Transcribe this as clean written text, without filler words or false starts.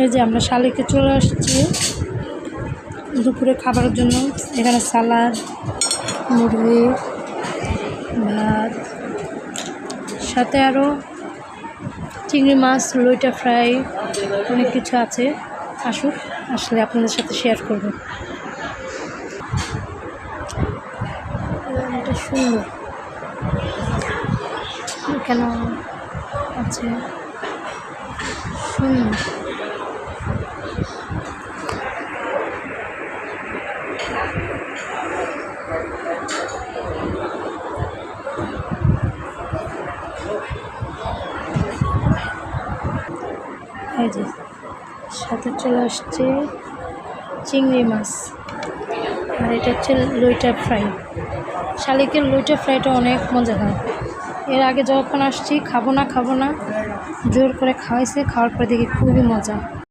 এই যে আমরা শালিকে চলে আসছি দুপুরে খাবারের জন্য। এখানে সালাদ, মুরগি, ভাত, সাথে আরও চিংড়ি মাছ, লইটা ফ্রাই, অনেক কিছু আছে। আসুক, আসলে আপনাদের সাথে শেয়ার করব। এটা সুন্দর কেন আছে, সুন্দর। এই যে সাথে চলে আসছে চিংড়ি মাছ, আর এটা হচ্ছে লইটা ফ্রাই। শালিকের লইটা ফ্রাইটা অনেক মজা হয়। এর আগে যখন আসছি খাবো না জোর করে খাওয়াইছে, খাওয়ার পরে দেখি খুবই মজা।